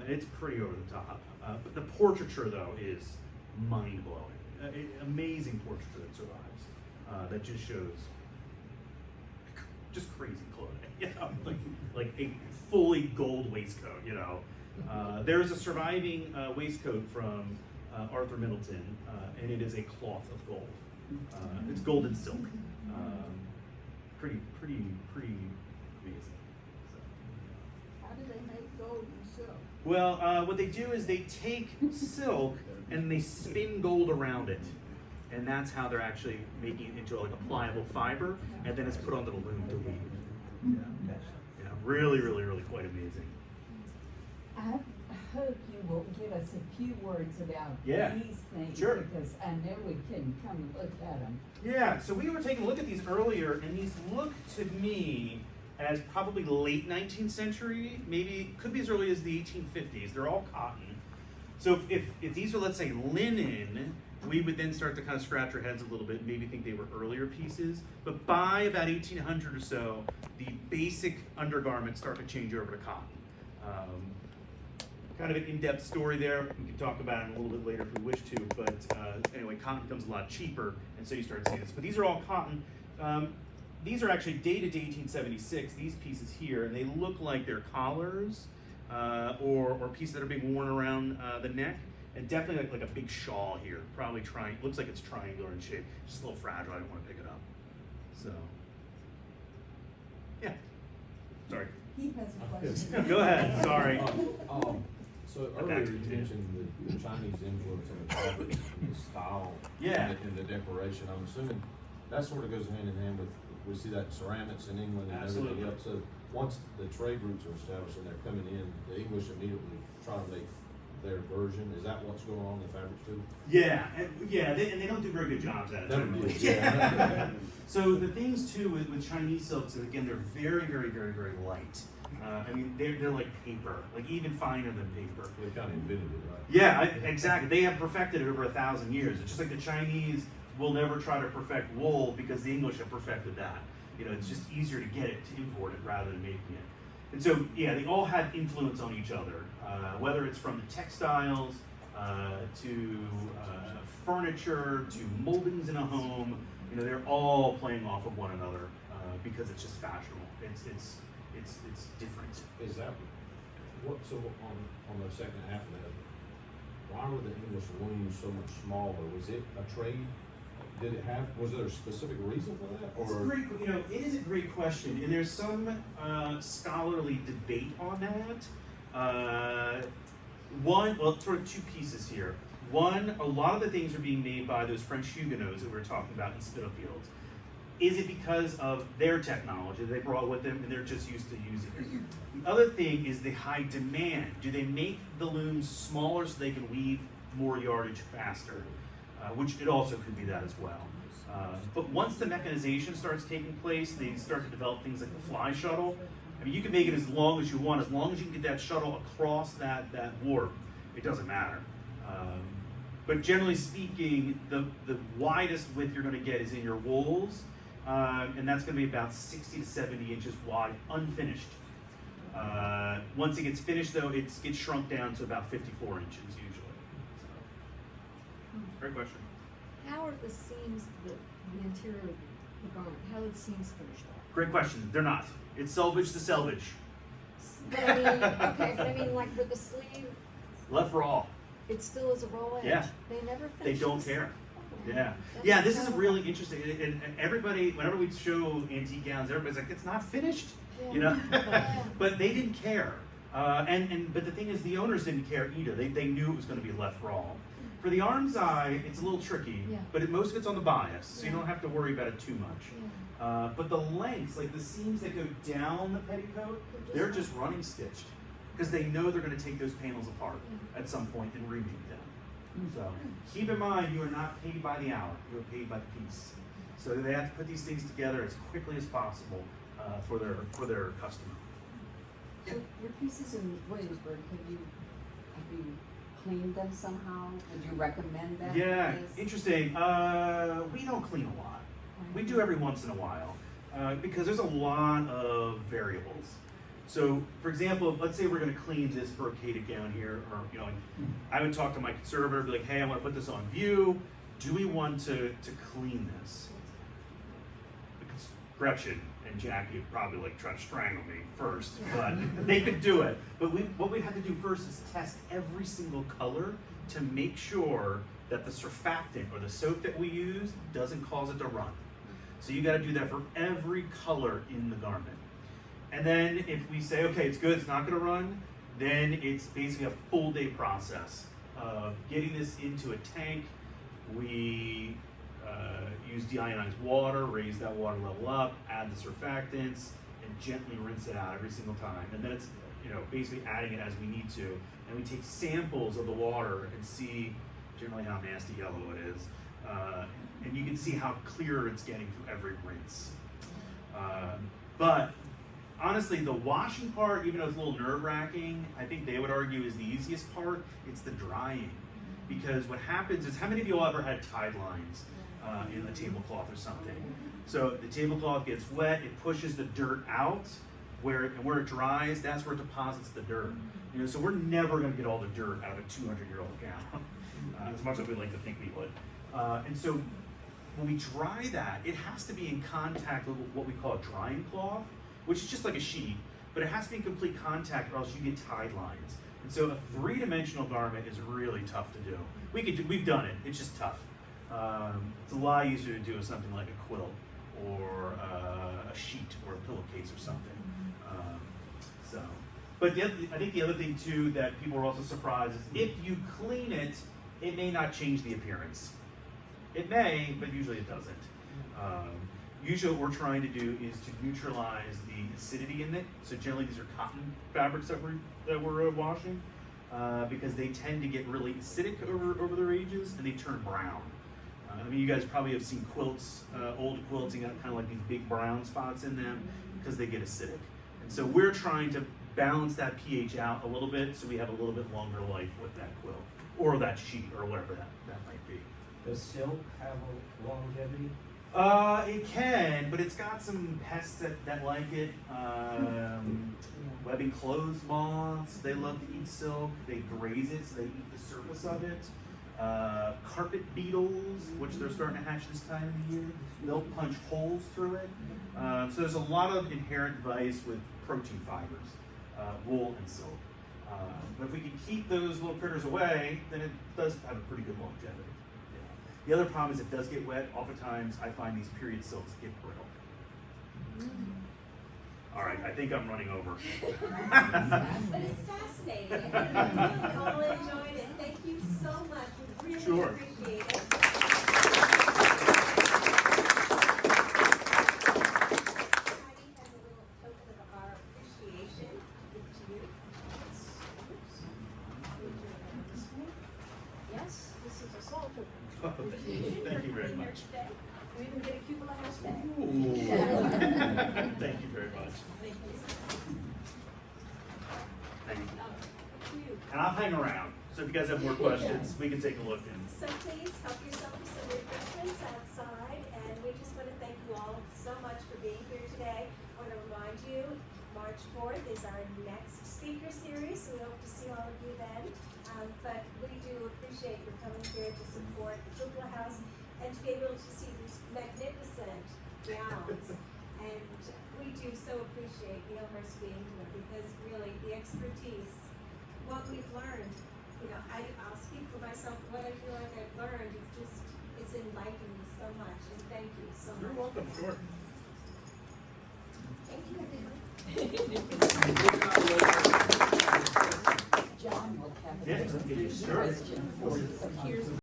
It's pretty over the top. But the portraiture, though, is mind-blowing. Amazing portraiture that survives. That just shows just crazy clothing, you know, like a fully gold waistcoat, you know. There's a surviving waistcoat from Arthur Middleton, and it is a cloth of gold. It's gold and silk. Pretty amazing. So. How do they make gold and silk? Well, what they do is they take silk and they spin gold around it. And that's how they're actually making it into like a pliable fiber, and then it's put onto the loom to weave. Yeah, really quite amazing. I hope you will give us a few words about these things, sure. Because I know we can come and look at them. Yeah, so we were taking a look at these earlier, and these look to me as probably late 19th century, maybe could be as early as the 1850s. They're all cotton. So if these were, let's say, linen, we would then start to kind of scratch our heads a little bit and maybe think they were earlier pieces. But by about 1800 or so, the basic undergarments start to change over to cotton. Kind of an in-depth story there. We can talk about it a little bit later if we wish to. But anyway, cotton becomes a lot cheaper, and so you start to see this. But these are all cotton. These are actually dated to 1876, these pieces here, and they look like they're collars or pieces that are being worn around the neck. And definitely like a big shawl here, probably looks like it's triangular in shape. Just a little fragile, I don't want to pick it up. So, yeah. Sorry. He has a question. Go ahead, sorry. So earlier you mentioned the Chinese influence on the fabric and the style and the decoration. I'm assuming that sort of goes hand in hand with, we see that in ceramics in England and everything else. So once the trade routes are established and they're coming in, the English immediately try to make their version. Is that what's going on in the fabrics too? Yeah, and they don't do very good jobs at it. Yeah. So the things too with Chinese silks is, again, they're very light. I mean, they're like paper, like even finer than paper. They kind of invented it, right? Yeah, exactly. They have perfected it over 1,000 years. It's just like the Chinese will never try to perfect wool because the English have perfected that. You know, it's just easier to get it, to import it rather than making it. And so, yeah, they all have influence on each other, whether it's from the textiles to furniture to moldings in a home. You know, they're all playing off of one another because it's just fashionable. It's different. Is that what? So on the second half of that, why were the English looms so much smaller? Was it a trade? Was there a specific reason for that? Or It is a great question, and there's some scholarly debate on that. Sort of two pieces here. One, a lot of the things are being made by those French Huguenots that we were talking about in Spitalfields. Is it because of their technology they brought with them and they're just used to using it? The other thing is the high demand. Do they make the looms smaller so they can weave more yardage faster? Which it also could be that as well. But once the mechanization starts taking place, they start to develop things like the fly shuttle. I mean, you can make it as long as you want, as long as you can get that shuttle across that warp, it doesn't matter. But generally speaking, the widest width you're going to get is in your wools, and that's going to be about 60 to 70 inches wide, unfinished. Once it gets finished, though, it gets shrunk down to about 54 inches usually. Great question. How are the seams, the interior of the garment, how are the seams finished off? Great question. They're not. It's selvage to selvage. But I mean, okay, but I mean, like with the sleeve, Left raw. it still is a raw edge. Yeah. They never finish. They don't this? care. Okay. Yeah. That's Yeah, this is incredible. really interesting. And everybody, whenever we show antique gowns, everybody's like, it's not finished. Yeah. You know? Yeah. But they didn't care. But the thing is, the owners didn't care either. They knew it was going to be left raw. For the arm's eye, it's a little tricky, Yeah. but most of it's on the bias, so you Yeah. don't have to worry about it too much. Yeah. But the lengths, like the seams that go down the petticoat, they're just running stitched because they know they're going to take those panels apart at some point and remake them. So keep in mind, you are not paid by the hour; you are paid by the piece. So they have to put these things together as quickly as possible for their customer. So your pieces in Williamsburg, have you cleaned them somehow? Would you recommend that? Yeah, Yes. interesting. We don't clean a lot. We do every once in a while because there's a lot of variables. So, for example, let's say we're going to clean this brocaded gown here, or I would talk to my conservator, be like, hey, I want to put this on view. Do we want to clean this? Because Gretchen and Jackie would probably like try to strangle me first, but they could do it. But what we have to do first is test every single color to make sure that the surfactant or the soap that we use doesn't cause it to run. So you got to do that for every color in the garment. And then if we say, okay, it's good, it's not going to run, then it's basically a full day process of getting this into a tank. We use deionized water, raise that water level up, add the surfactants, and gently rinse it out every single time. And then it's basically adding it as we need to. And we take samples of the water and see generally how nasty yellow it is. And you can see how clear it's getting through every rinse. But honestly, the washing part, even though it's a little nerve-wracking, I think they would argue is the easiest part. It's the drying. Because what happens is, how many of you all ever had tide lines in a tablecloth or something? So the tablecloth gets wet, it pushes the dirt out, where it dries, that's where it deposits the dirt. So we're never going to get all the dirt out of a 200-year-old gown, as much as we'd like to think we would. And so when we dry that, it has to be in contact with what we call a drying cloth, which is just like a sheet, but it has to be in complete contact or else you get tide lines. And so a three-dimensional garment is really tough to do. We've done it, it's just tough. It's a lot easier to do with something like a quilt or a sheet or a pillowcase or something. But I think the other thing too that people are also surprised is if you clean it, it may not change the appearance. It may, but usually it doesn't. Usually what we're trying to do is to neutralize the acidity in it. So generally these are cotton fabrics that we're washing because they tend to get really acidic over their ages and they turn brown. I mean, you guys probably have seen quilts, old quilts, and got kind of like these big brown spots in them because they get acidic. And so we're trying to balance that pH out a little bit so we have a little bit longer life with that quilt or that sheet or whatever that might be. Does silk have a longevity? It can, but it's got some pests that like it. Webbing clothes moths, they love to eat silk. They graze it, so they eat the surface of it. Carpet beetles, which they're starting to hatch this time of the year, they'll punch holes through it. So there's a lot of inherent vice with protein fibers, wool and silk. But if we can keep those little critters away, then it does have a pretty good longevity. The other problem is it does get wet. Oftentimes I find these period silks get brittle. All right, I think I'm running over. But it's fascinating. And we all enjoyed it. Thank you so much. We really Sure. appreciate it. Patty has a little token of our appreciation to you. Yes, this is a salt token. Thank you very For much. today. We even get a Cupola House Day. Ooh. Thank you very much. Thank you. Thank you. Thank you. And I'll hang around. So if you guys have more questions, we can take a look. So please help yourself to some refreshments outside, and we just want to thank you all so much for being here today. I want to remind you, March 4th is our next speaker series, so we hope to see all of you then. But we do appreciate your coming here to support Cupola House and to be able to see these magnificent gowns. And we do so appreciate Neal Hurst being here because really the expertise, what we've learned, I'll speak for myself, what I feel like I've learned is just, it's enlightened me so much, and thank you so much. You're welcome, sure. Thank you, everyone. John will have Yeah, a sure. question for you.